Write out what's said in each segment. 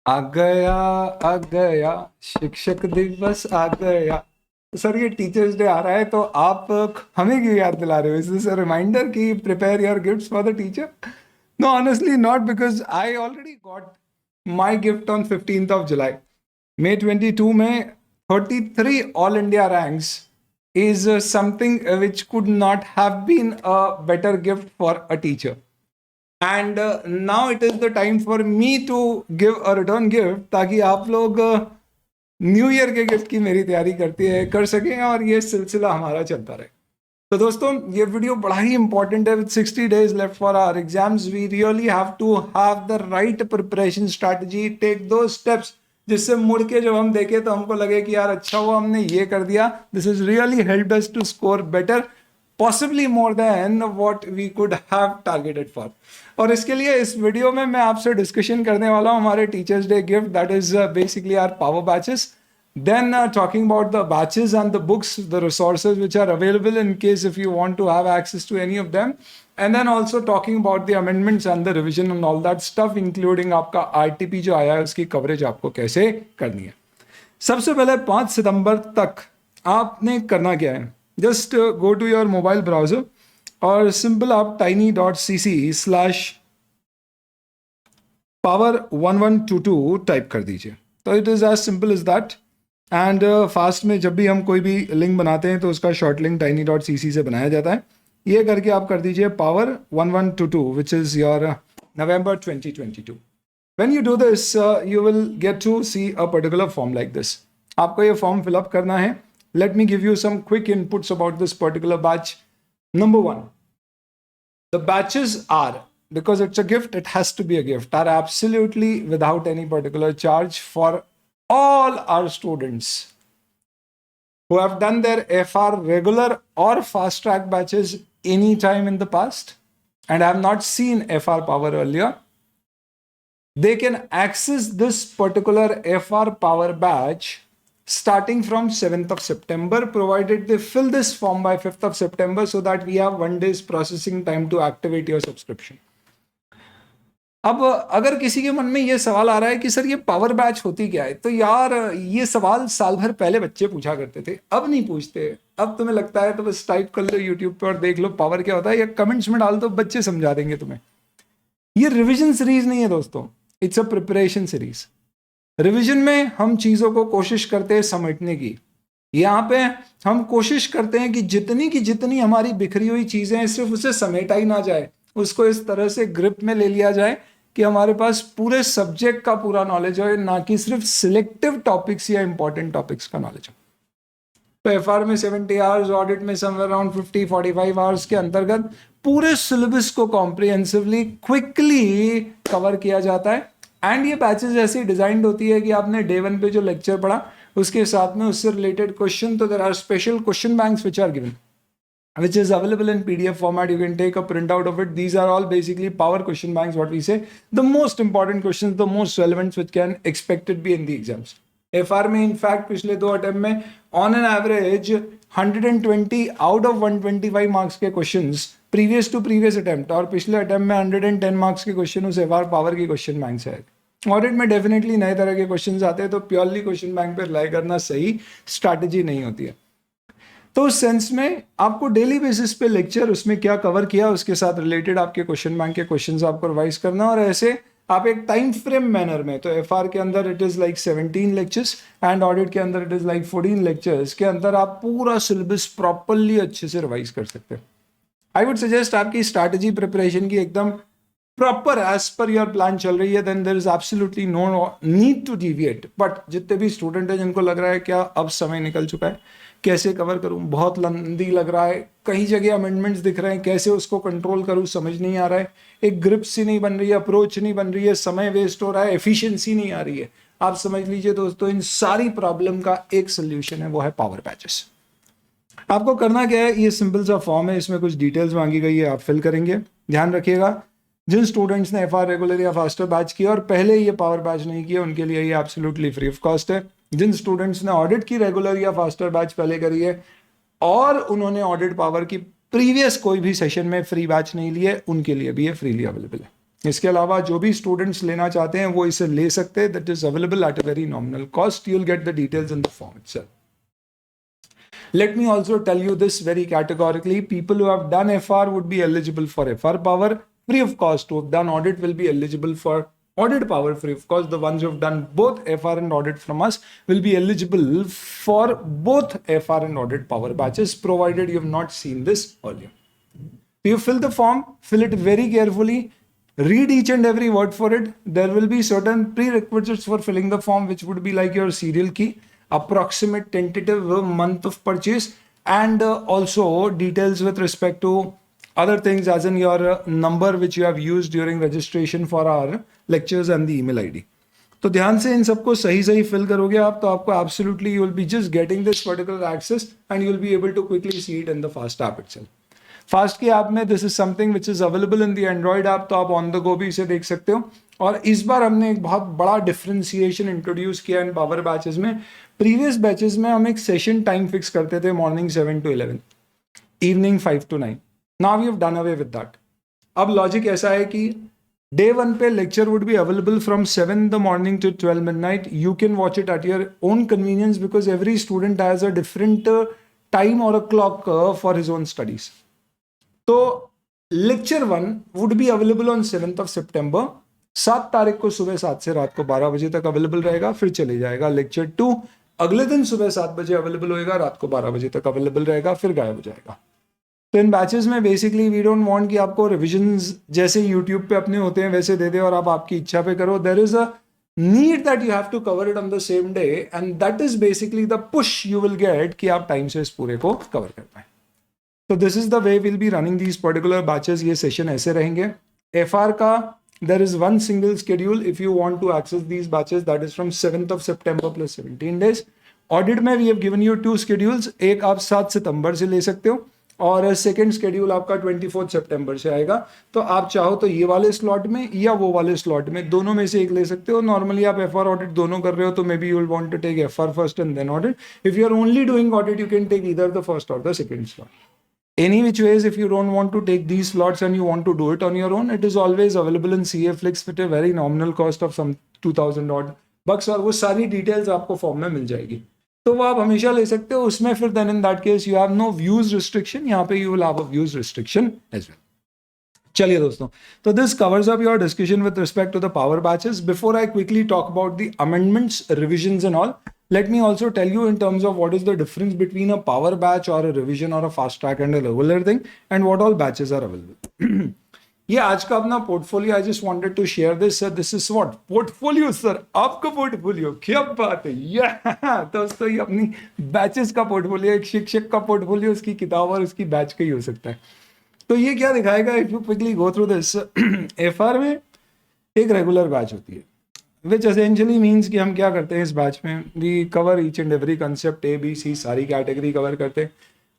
आ गया शिक्षक दिवस आ गया। सर ये टीचर्स डे आ रहा है तो आप हमें क्यों याद दिला रहे हो? इज दिस अ रिमाइंडर कि prepare your gifts for the teacher? No, honestly not, because I already got my gift on 15th of July. May 22 में 33 all India ranks is something which could not have been a better gift for a teacher. And now it is the time for me to give a return gift ताकि आप लोग new year के gift की मेरी तैयारी कर सकें और ये सिलसिला हमारा चलता रहे। तो दोस्तों ये वीडियो बड़ा ही इंपॉर्टेंट है। With 60 days left for our exams we really have to have the right preparation strategy, take दो स्टेप्स जिससे मुड़ के जब हम देखें तो हमको लगे कि यार अच्छा हुआ हमने ये कर दिया। This is really help us to score better, possibly more than what we could have targeted for. और इसके लिए इस वीडियो में मैं आपसे डिस्कशन करने वाला हूँ हमारे teachers day gift, that is basically our power batches. Then talking about the batches and the books, the resources which are available in case if you want to have access to any of them. And then also talking about the amendments and the revision and all that stuff, including आपका RTP जो आया है उसकी coverage आपको कैसे करनी है. सबसे पहले 5 सितंबर तक आपने करना क्या है, just go to your mobile browser और सिंपल आप tiny.cc/power1122 टाइप कर दीजिए. तो it is as simple is that. And fast में जब भी हम कोई भी लिंक बनाते हैं तो उसका शॉर्ट लिंक tiny.cc से बनाया जाता है. ये करके आप कर दीजिए power1122 which is your November 2022. When you do this, you will get to see a particular form like this. आपको ये फॉर्म फिलअप करना है. Let me give you some quick inputs about this particular batch. Number 1, the batches are, because it's a gift, it has to be a gift, are absolutely without any particular charge for all our students who have done their FR regular or fast track batches any time in the past and have not seen FR Power earlier. They can access this particular FR Power batch starting from 7th of September, provided they fill this form by 5th of September so that we have 1 day's processing time to activate your subscription. अब अगर किसी के मन में ये सवाल आ रहा है कि सर ये पावर बैच होती क्या है, तो यार ये सवाल साल भर पहले बच्चे पूछा करते थे, अब नहीं पूछते. अब तुम्हें लगता है तो बस टाइप कर लो यूट्यूब पर और देख लो पावर क्या होता है, या कमेंट्स में डाल दो, बच्चे समझा देंगे तुम्हें. ये रिविजन सीरीज नहीं है दोस्तों, it's a preparation series. Revision में हम चीज़ों को कोशिश करते हैं समेटने की. यहाँ पे हम कोशिश करते हैं कि जितनी हमारी बिखरी हुई चीज़ें हैं सिर्फ उसे समेटा ही ना जाए, उसको इस तरह से ग्रिप में ले लिया जाए कि हमारे पास पूरे सब्जेक्ट का पूरा नॉलेज हो, ना कि सिर्फ सिलेक्टिव टॉपिक्स या इंपॉर्टेंट टॉपिक्स का नॉलेज हो. तो एफआर में 70 आवर्स, ऑडिट में समवेयर अराउंड 50-45 आवर्स के अंतर्गत पूरे सिलेबस को कॉम्प्रिहेंसिवली क्विकली कवर किया जाता है. एंड ये बैचेस ऐसी डिजाइंड होती है कि आपने डे 1 पे जो लेक्चर पढ़ा उसके साथ में उससे रिलेटेड क्वेश्चन, तो there are special question banks which are given, which is available in PDF format. You can take a printout of it. These are all basically power question banks, what we say. The most important questions, the most relevant which can expected be in the exams. FR में in fact पिछले 2 attempt में on an average 120 out of 125 marks के questions previous to previous attempt, और पिछले attempt में 110 marks के question उस FR power की क्वेश्चन बैंक से आए. ऑडिट में डेफिनेटली नए तरह के क्वेश्चंस आते हैं, तो प्योरली क्वेश्चन बैंक पे रिलाई करना सही स्ट्रैटेजी नहीं होती है. तो उस सेंस में आपको डेली बेसिस पे लेक्चर उसमें क्या कवर किया उसके साथ रिलेटेड आपके क्वेश्चन बैंक के क्वेश्चंस आपको रिवाइज करना, और ऐसे आप एक टाइम फ्रेम मैनर में. तो एफआर के अंदर it is like 17 lectures and audit के अंदर इट इज़ लाइक 14 लेक्चर्स के अंदर आप पूरा सिलेबस प्रॉपरली अच्छे से रिवाइज कर सकते हैं. आई वुड सजेस्ट आपकी स्ट्रैटेजी प्रिपरेशन की एकदम प्रॉपर एज पर योर प्लान चल रही है, then there is absolutely no need to deviate. But जितने भी स्टूडेंट हैं जिनको लग रहा है क्या अब समय निकल चुका है, कैसे कवर करूं, बहुत लंबी लग रहा है, कई जगह अमेंडमेंट्स दिख रहे हैं, कैसे उसको कंट्रोल करूं समझ नहीं आ रहा है, एक ग्रिप सी नहीं बन रही है, अप्रोच नहीं बन रही है, समय वेस्ट हो रहा है, एफिशिएंसी नहीं आ रही है, आप समझ लीजिए दोस्तों इन सारी प्रॉब्लम का एक सोल्यूशन है, वो है पावर बैचेस. आपको करना क्या है, ये सिंपल सा फॉर्म है, इसमें कुछ डिटेल्स मांगी गई है, आप फिल करेंगे. ध्यान रखिएगा जिन स्टूडेंट्स ने एफआर रेगुलर या फास्टर बैच किया और पहले ये पावर बैच नहीं किया उनके लिए ये एब्सोल्युटली फ्री ऑफ कॉस्ट है. जिन स्टूडेंट्स ने ऑडिट की रेगुलर या फास्टर बैच पहले करी है और उन्होंने ऑडिट पावर की प्रीवियस कोई भी सेशन में फ्री बैच नहीं लिए, उनके लिए भी ये फ्रीली अवेलेबल है. इसके अलावा जो भी स्टूडेंट्स लेना चाहते हैं वो इसे ले सकते हैं. That is available at a very nominal cost. You will get the details in the form itself. Let me also tell you this very categorically. People who have done FR would be eligible for FR power free of cost. Who have done audit will be eligible for audit power free of cost. The ones who have done both FR and audit from us will be eligible for both FR and audit power batches, provided you have not seen this earlier. So you fill the form, fill it very carefully, read each and every word for it. There will be certain prerequisites for filling the form, which would be like your serial key, approximate tentative month of purchase, and also details with respect to other things, as in your number which you have used during registration for our lectures and the email ID. तो ध्यान से इन सबको सही सही fill करोगे आप, तो आपको absolutely you will be just getting this particular access and you will be able to quickly see it in the fast app itself. Fast की ऐप में this is something which is available in the Android app, तो आप on the go भी इसे देख सकते हो. और इस बार हमने एक बहुत बड़ा डिफरेंशिएशन इंट्रोड्यूस किया इन पावर बैचेस में. प्रीवियस बैचेस में हम एक सेशन टाइम फिक्स करते थे, morning 7 to 11, evening 5 to 9. Now we have done away with that. अब लॉजिक ऐसा है कि डे 1 पे lecture would be available from 7 in the morning to 12 midnight. You can watch it at your own convenience because every student has a different time or a clock for his own studies. तो lecture 1 would be available on 7th of September. 7 तारीख को सुबह 7 से रात को 12 बजे तक available रहेगा, फिर चले जाएगा. लेक्चर 2 अगले दिन सुबह 7 बजे अवेलेबल होएगा, रात को 12 बजे तक अवेलेबल रहेगा, फिर गायब हो जाएगा. तो इन बैचेस में बेसिकली वी डोंट वांट कि आपको रिविजन्स जैसे यूट्यूब पे अपने होते हैं वैसे दे दे और आप आपकी इच्छा पे करो. There is a need that you have to cover it on the same day, and that is basically the push you will get कि आप टाइम से इस पूरे को कवर कर पाए. तो this is the way will be running these particular batches. ये सेशन ऐसे रहेंगे. FR का there is one single schedule if you want to access these batches, that is from 7th of September plus 17 days. Audit में we have given you 2 schedules. एक आप 7 सितंबर से ले सकते हो और सेकेंड शेड्यूल आपका 24 सितंबर से आएगा. तो आप चाहो तो ये वाले स्लॉट में या वो वाले स्लॉट में, दोनों में से एक ले सकते हो. नॉर्मली आप FR ऑडिट दोनों कर रहे हो तो maybe you will want to take FR first and then audit. If you are only doing audit you can take either the first or the second slot. Any which ways, if you don't want to take these slots and you want to do it on your own, it is always available in CA Flix with a very nominal cost of some 2000 odd bucks, और वो सारी details आपको form में मिल जाएगी. तो वो आप हमेशा ले सकते हो. उसमें फिर then in that case you have no views restriction. यहाँ पे you will have a views restriction as well. चलिए दोस्तों, तो this covers up your discussion with respect to the power batches. Before I quickly talk about the amendments, revisions and all, let me also tell you in terms of what is the difference between a power batch or a revision or a fast track and a regular thing, and what all batches are available. ये आज का अपना portfolio. I just wanted to share this. This is what portfolio sir, आपका portfolio. क्या बात है दोस्तों, ये अपनी बैचेस का पोर्टफोलियो. एक शिक्षक का पोर्टफोलियो उसकी किताब और उसकी बैच का ही हो सकता है. तो ये क्या दिखाएगा if you quickly go through this. FR में एक रेगुलर बैच होती है, विच एसेंशियली मीन्स कि हम क्या करते हैं इस बैच में, we cover each and every concept, ABC सारी कैटेगरी कवर करते हैं.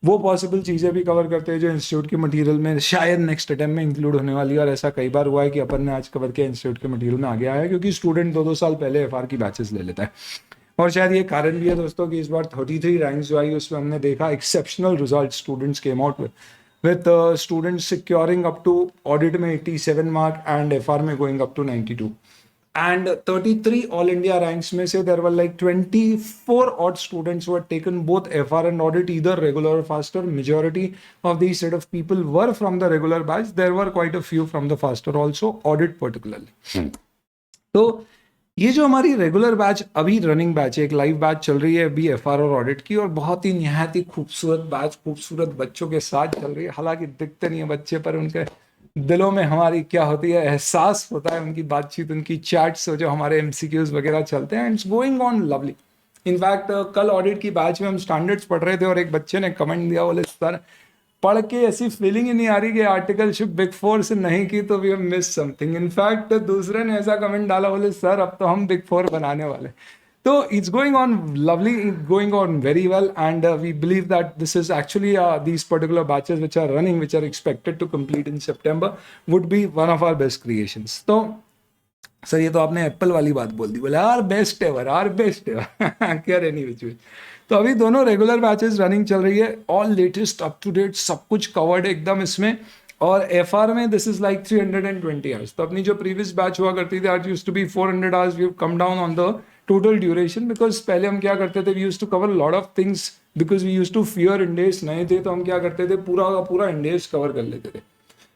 वो पॉसिबल चीज़ें भी कवर करते हैं जो इंस्टीट्यूट के मटेरियल में शायद नेक्स्ट अटेम्प्ट में इंक्लूड होने वाली है. और ऐसा कई बार हुआ है कि अपन ने आज कवर किया इंस्टीट्यूट के मटेरियल में आगे आया है, क्योंकि स्टूडेंट 2-2 साल पहले FR की बैचेस ले लेता है. और शायद ये कारण भी है दोस्तों कि इस बार 33 रैंक्स जो आई उसमें हमने देखा exceptional result students came out with students securing up to audit में 87 mark and FR में going up to 92. And 33 all India ranks में से there were like 24 odd students who had taken both FR and audit, either regular or faster. Majority of these set of people were from the regular batch. There were quite a few from the faster also, audit particularly. तो ये जो हमारी regular batch अभी running batch है, एक live batch चल रही है अभी FR और ऑडिट की, और बहुत ही निहायत ही खूबसूरत बैच खूबसूरत बच्चों के साथ चल रही है. हालांकि दिखते नहीं है बच्चे, पर उनके दिलों में हमारी क्या होती है, एहसास होता है. उनकी बातचीत, उनकी चैट्स, जो हमारे MCQs वगैरह चलते हैं, it's going on lovely. In fact कल ऑडिट की बैच में हम स्टैंडर्ड्स पढ़ रहे थे और एक बच्चे ने कमेंट दिया, बोले सर पढ़ के ऐसी फीलिंग ही नहीं आ रही कि आर्टिकलशिप बिग 4 से नहीं की तो we have miss something. In fact दूसरे ने ऐसा कमेंट डाला, बोले सर अब तो हम बिग 4 बनाने वाले. So it's going on lovely, going on very well, and we believe that this is actually these particular batches which are running, which are expected to complete in September, would be one of our best creations. तो sir ये तो आपने Apple वाली बात बोल दी, बोले our best ever, our best ever. क्या रहनी विच. तो अभी दोनों रेगुलर बैचेस रनिंग चल रही है, all latest up to date सब कुछ कवर्ड एकदम इसमें. और FR में दिस इज लाइक 320 आवर्स. तो अपनी जो प्रीवियस बैच हुआ करती थी that used to be 400 hours. We have come down on the total duration because पहले हम क्या करते थे, we used to cover lot of things because we used to fear इंडेस नए थे, तो हम क्या करते थे पूरा का पूरा इंडेस कवर कर लेते थे.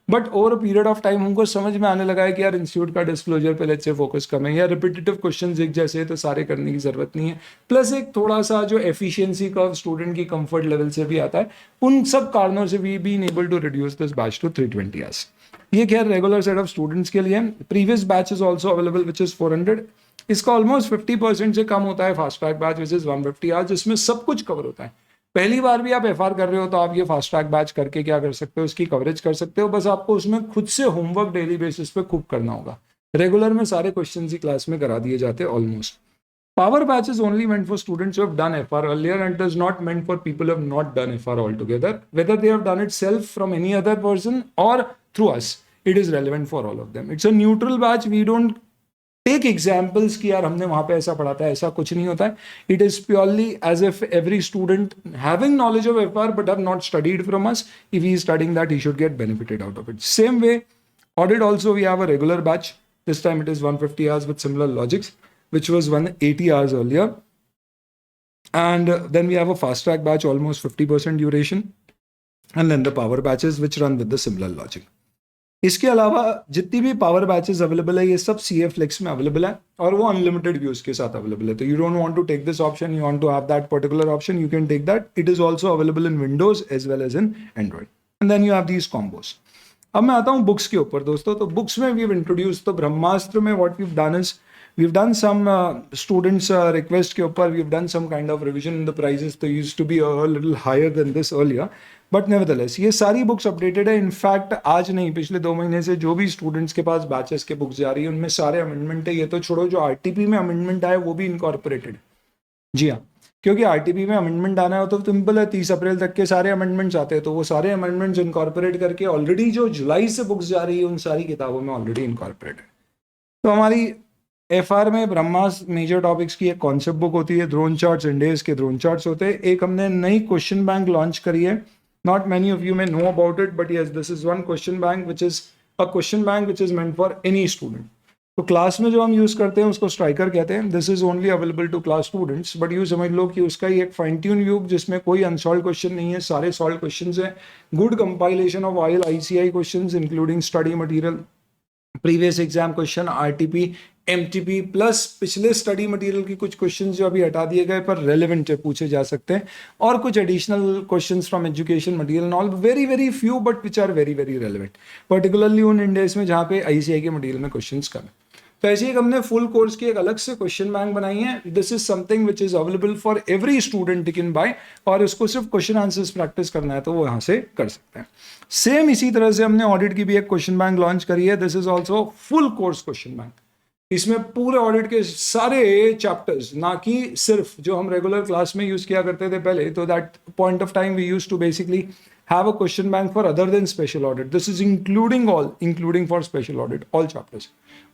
But over a period of time हमको समझ में आने लगा है कि यार इंस्टीट्यूट का डिस्क्लोजर पे लेट्स से फोकस कम है, या रिपीटेटिव क्वेश्चंस एक जैसे तो सारे करने की जरूरत नहीं है. प्लस एक थोड़ा सा जो एफिशिएंसी का स्टूडेंट की कंफर्ट लेवल से भी आता है, उन सब कारणों से we been able to reduce this batch to 320 hours. ये खैर रेगुलर सेट ऑफ स्टूडेंट्स के लिए. Previous batch is also available which is 400. इसका ऑलमोस्ट 50% से कम होता है fast track batch which is 150 hours, जिसमें सब कुछ कवर होता है. पहली बार भी आप FR कर रहे हो तो आप ये फास्ट ट्रैक बैच करके क्या कर सकते हो, उसकी कवरेज कर सकते हो. बस आपको उसमें खुद से होमवर्क डेली बेसिस पे खूब करना होगा. रेगुलर में सारे क्वेश्चन ही क्लास में करा दिए जाते हैं almost. Power batch is only meant for students who have done FR earlier and it is not meant for people who have not done FR altogether. Whether they have done it self from any other person or through us, it is relevant for all of them. It's a neutral batch. We don't take examples कि यार हमने वहां पे ऐसा पढ़ा था, ऐसा कुछ नहीं होता है. It is purely as if every student having knowledge of FR but have not studied from us, if he is studying that he should get benefited out of it. Same way audit also we have a regular batch. This time it is 150 hours with similar logics which was 180 hours earlier. And then we have a fast track batch, almost 50% duration. And then the power batches which run with the similar logic. इसके अलावा जितनी भी power batches available है ये सब CA Flex में available है और वो अनलिमिटेड व्यूज के साथ अवेलेबल है. तो you don't want to take this option, you want to have that particular option, you can take that. It is also available in Windows as well as in Android. And then you have these combos. अब मैं आता हूँ books के ऊपर दोस्तों. तो books में we have introduce, तो ब्रह्मास्त्र में what we have done is we've done some students request के ऊपर we've done some kind of revision in the prices. तो used to be a little higher than this earlier, but nevertheless ये सारी books updated है. In fact आज नहीं, पिछले 2 महीने से जो भी स्टूडेंट्स के पास बैचेस के बुक्स जा रही है उनमें सारे अमेंडमेंट है. ये तो छोड़ो, जो RTP में अमेंडमेंट आए वो भी इनकॉर्पोरेटेड. जी हाँ, क्योंकि RTP में अमेंडमेंट आना हो तो सिंपल है, 30 अप्रैल तक के सारे अमेंडमेंट्स आते हैं, तो वो सारे अमेंडमेंट्स इनकॉर्पोरेट करके ऑलरेडी जो जुलाई से बुक्स जा रही है उन सारी किताबों में ऑलरेडी इनकॉर्पोरेटेड. तो हमारी FR में ब्रह्मास मेजर टॉपिक्स की एक कॉन्सेप्ट बुक होती है, ड्रोन चार्ट्स, इंडेस के ड्रोन चार्ट्स होते हैं. एक हमने नई क्वेश्चन बैंक लॉन्च करी है. Not many of you may know about it, but yes this is one question bank which is a question bank which is meant for any student. तो class में जो हम यूज करते हैं उसको striker कहते हैं. This is only available to class students, but you समझ लो कि उसका ही एक फाइन ट्यून व्यू जिसमें कोई अनसॉल्व क्वेश्चन नहीं है, सारे सॉल्व क्वेश्चन है. Good compilation of oil ICI question including study material, previous exam question, RTP, MTP plus पिछले स्टडी मटेरियल की कुछ क्वेश्चंस जो अभी हटा दिए गए पर रेलेवेंट है, पूछे जा सकते हैं, और कुछ additional questions from education material and all. Very very few but which are very very relevant, particularly उन इंडेस में जहाँ पे ICI के मटेरियल में क्वेश्चंस कम है. तो ऐसे ही हमने फुल कोर्स की एक अलग से क्वेश्चन बैंक बनाई है. This is something which is available for every student tick in by, और उसको सिर्फ क्वेश्चन आंसर्स प्रैक्टिस करना है तो वो यहाँ से कर सकते हैं. सेम इसी तरह से हमने ऑडिट की भी एक क्वेश्चन बैंक लॉन्च करी है. This is also full course question bank. इसमें पूरे ऑडिट के सारे चैप्टर्स, ना कि सिर्फ जो हम रेगुलर क्लास में यूज किया करते थे पहले, तो that point of time we use to basically have a question bank for other than special audit. This is including for special audit, all chapters.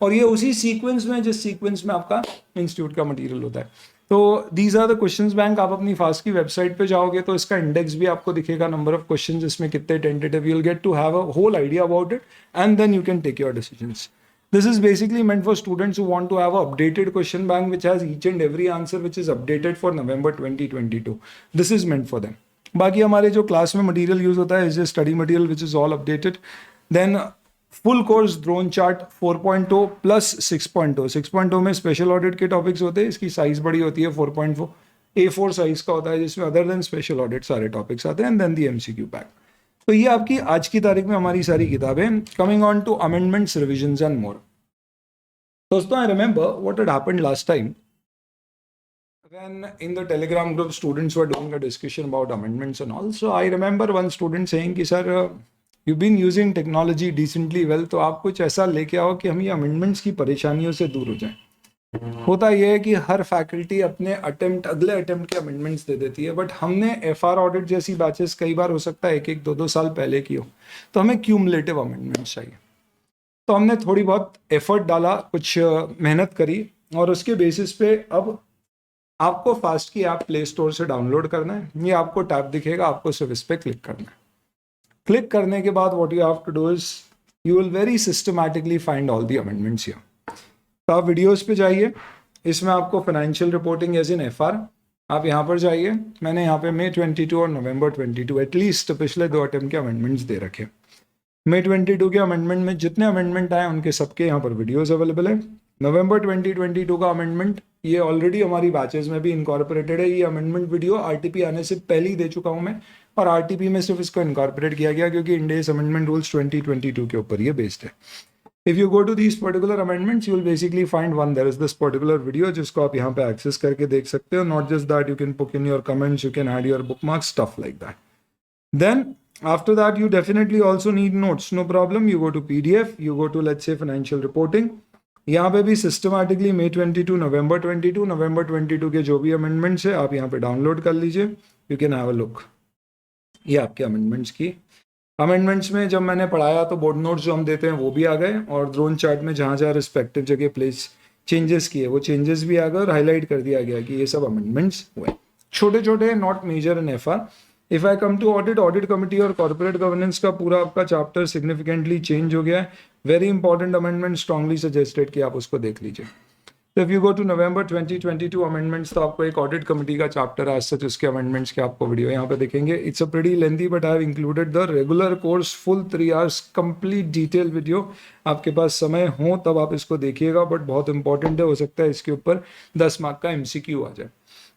और ये उसी सीक्वेंस में जिस सीक्वेंस में आपका इंस्टीट्यूट का मटेरियल होता है. तो these are the questions bank. आप अपनी फास्ट की वेबसाइट पे जाओगे तो इसका इंडेक्स भी आपको दिखेगा, नंबर ऑफ क्वेश्चंस, इसमें कितने tentative. You will get to have a whole idea about it and then you can take your decisions. This is basically meant for students who want to have an updated question bank which has each and every answer which is updated for November 2022. This is meant for them. बाकी हमारे जो class में material use होता है is study material which is all updated. Then full course drone chart 4.0 plus 6.0. 6.0 में special audit के topics होते हैं. इसकी साइज बड़ी होती है, 4.4 A4 साइज का होता है, जिसमें अदर देन स्पेशल ऑडिट सारे टॉपिक्स आते हैं. And then the MCQ pack. तो ये आपकी आज की तारीख में हमारी सारी किताबें. Coming on to amendments, revisions and more. दोस्तों, I remember what had happened last time when in the Telegram group students were doing a discussion about amendments and all. So I remember one student saying कि sir you've been using technology decently well, तो आप कुछ ऐसा लेके आओ कि हम ये amendments की परेशानियों से दूर हो जाएं. होता ये है कि हर फैकल्टी अपने अगले अटेम्प्ट के अमेंडमेंट्स दे देती है, बट हमने FR ऑडिट जैसी बैचेस कई बार हो सकता है 1-1, 2-2 साल पहले की हो, तो हमें क्यूमुलेटिव अमेंडमेंट्स चाहिए. तो हमने थोड़ी बहुत एफर्ट डाला, कुछ मेहनत करी, और उसके बेसिस पे अब आपको फास्ट की ऐप प्ले स्टोर से डाउनलोड करना है. ये आपको टैब दिखेगा, आपको सिर्फ इस पर क्लिक करना है. क्लिक करने के बाद what you have to do is you will very systematically find all the amendments here. तो आप वीडियोस पे जाइए, इसमें आपको financial reporting as in FR, आप यहाँ पर जाइए। मैंने यहाँ पे मई 22 और नवंबर 22 एटलीस्ट पिछले 2 अटेम्प्ट के अमेंडमेंट्स दे रखे। मई 22 के अमेंडमेंट में जितने अमेंडमेंट आए उनके सबके यहाँ पर वीडियोस अवेलेबल है। नवंबर 2022 का अमेंडमेंट ये ऑलरेडी हमारी बैचेस में भी इनकॉर्पोरेटेड है। ये अमेंडमेंट वीडियो आरटीपी आने से पहले ही दे चुका हूँ मैं, और आरटीपी में सिर्फ इसको इनकॉर्पोरेट किया गया क्योंकि इंडियस अमेंडमेंट रूल्स 2022 के ऊपर ये बेस्ड है। If you go to these particular amendments you will basically find one, there is this particular video जिसको आप यहाँ पे एक्सेस करके देख सकते हो। Not just that, you can put in your comments, you can add your bookmarks, stuff like that. Then after that you definitely also need notes, no problem, you go to PDF, you go to let's say financial reporting। यहाँ पे भी systematically मई 22 नवंबर 22 के जो भी amendments है आप यहाँ पे डाउनलोड कर लीजिए, you can have a look. ये आपके अमेंडमेंट्स की अमेंडमेंट्स में जब मैंने पढ़ाया तो बोर्ड नोट्स जो हम देते हैं वो भी आ गए, और ड्रोन चार्ट में जहाँ जहाँ रिस्पेक्टिव जगह प्लेस चेंजेस किए वो चेंजेस भी आ गए, और हाईलाइट कर दिया गया कि ये सब अमेंडमेंट्स हुए, छोटे छोटे, not major in FR. If I come to audit committee और कॉर्पोरेट गवर्नेंस का पूरा आपका चैप्टर सिग्निफिकेंटली चेंज हो गया है। Very important amendment, strongly suggested कि आप उसको देख लीजिए। तो if you go to November 2022 amendments, तो आपको एक ऑडिट कमिटी का चैप्टर आज सच उसके अमेंडमेंट्स के आपको वीडियो यहाँ पे देखेंगे। It's a pretty lengthy but I have included the regular course full 3 hours complete detail video. आपके पास समय हो तब आप इसको देखिएगा, बट बहुत इंपॉर्टेंट है, हो सकता है इसके ऊपर 10 मार्क का MCQ आ जाए।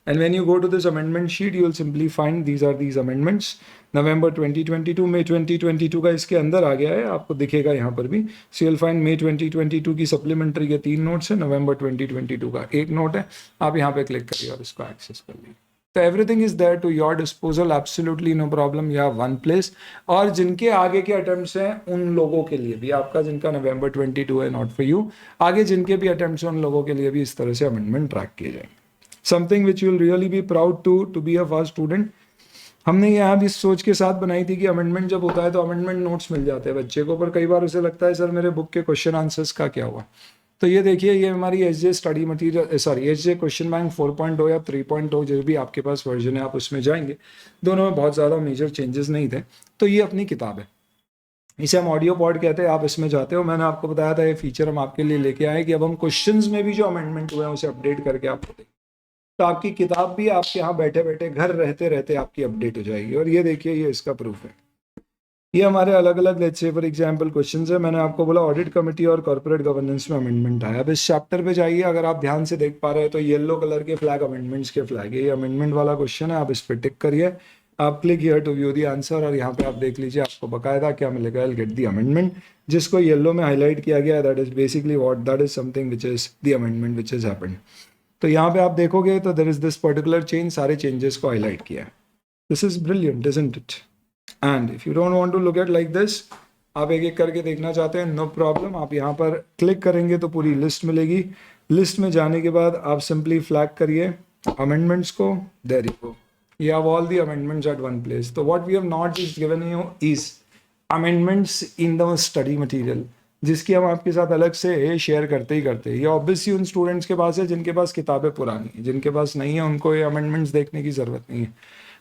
And when you go to this amendment sheet, you will simply find these are these amendments. November 2022, May 2022 का इसके अंदर आ गया है, आपको दिखेगा यहाँ पर भी। So you'll find May 2022 की सप्लीमेंट्री के 3 नोट्स है, November 2022 का 1 नोट है। आप यहाँ पे क्लिक करिए और इसको एक्सेस कर लीजिए। तो everything is there to your disposal, absolutely no problem, you have one place. और जिनके आगे के अटेम्प्ट्स हैं उन लोगों के लिए भी, आपका जिनका November 22 है, नॉट फॉर यू, आगे जिनके भी अटेम्प्ट्स हैं उन लोगों के लिए भी इस तरह से अमेंडमेंट ट्रैक किए जाएंगे। Something which you will really be proud to be a first student. हमने यहाँ भी इस सोच के साथ बनाई थी कि अमेंडमेंट जब होता है तो अमेंडमेंट नोट्स मिल जाते हैं बच्चे को, पर कई बार उसे लगता है सर मेरे बुक के क्वेश्चन आंसर्स का क्या हुआ। तो ये देखिए, ये हमारी SJ study material, sorry SJ question bank 4.0 या 3.0 जो भी आपके पास वर्जन है आप उसमें जाएंगे, दोनों में बहुत ज़्यादा मेजर चेंजेस नहीं थे। तो ये अपनी किताब है, इसे हम ऑडियो पॉड कहते हैं, आप इसमें जाते हो। मैंने आपको बताया था ये फीचर हम आपके लिए लेके आए कि अब हम क्वेश्चंस में भी जो अमेंडमेंट हुए हैं उसे अपडेट करके आपको दें, तो आपकी किताब भी आपके यहाँ बैठे बैठे घर रहते रहते आपकी अपडेट हो जाएगी। और ये देखिए, ये इसका प्रूफ है। ये हमारे अलग अलग let's say for example questions है। मैंने आपको बोला ऑडिट कमेटी और कॉर्पोरेट गवर्नेंस में अमेंडमेंट आया। अब इस चैप्टर पे जाइए, अगर आप ध्यान से देख पा रहे हैं तो येलो कलर के फ्लैग अमेंडमेंट्स के फ्लैग है। ये अमेंडमेंट वाला क्वेश्चन है, आप इस पर टिक करिए, आप click here to view the answer, और यहाँ पे आप देख लीजिए आपको बकायदा क्या मिलेगा, विल गेट द अमेंडमेंट, जिसको येलो में हाईलाइट किया गया है। That is basically what, that is something which is the amendment which is happened. तो यहाँ पे आप देखोगे तो there is this particular change, सारे चेंजेस को हाईलाइट किया है। This is brilliant, isn't it? And if you don't want to look at like this, आप एक एक करके देखना चाहते हैं, नो प्रॉब्लम, आप यहाँ पर क्लिक करेंगे तो पूरी लिस्ट मिलेगी। लिस्ट में जाने के बाद आप सिंपली फ्लैग करिए अमेंडमेंट्स को, there you go, you have all the amendments at one place. So what we have not just given you is amendments in the study material, जिसकी हम आपके साथ अलग से शेयर करते ही करते हैं। ये ऑब्वियसली उन स्टूडेंट्स के पास है जिनके पास किताबें पुरानी हैं, जिनके पास नहीं है उनको ये अमेंडमेंट्स देखने की ज़रूरत नहीं है।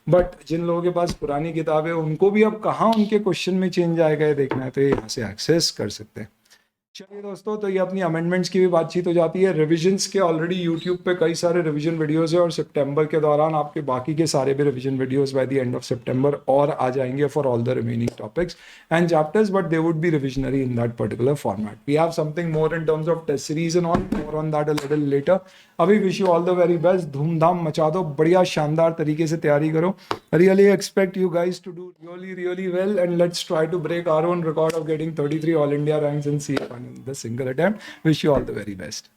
बट जिन लोगों के पास पुरानी किताबें, उनको भी अब कहाँ उनके क्वेश्चन में चेंज आएगा ये देखना है, तो ये यहाँ से एक्सेस कर सकते हैं। चलिए दोस्तों, तो ये अपनी अमेंडमेंट्स की भी बातचीत हो जाती है। रिविजन्स के ऑलरेडी यूट्यूब पे कई सारे रिवीजन वीडियोस है, और सितंबर के दौरान आपके बाकी के सारे भी revision videos by the end of सितंबर और आ जाएंगे for all the remaining topics and chapters, but they would be revisionary in that particular format. We have something more in terms of test series and all, more on that a little later. अभी wish you all the very best, धूमधाम मचा दो, बढ़िया शानदार तरीके से तैयारी करो। Really expect you guys to do really well, and let's try to break our own record of getting 33 all India ranks in CA1 in the single attempt. Wish you all the very best.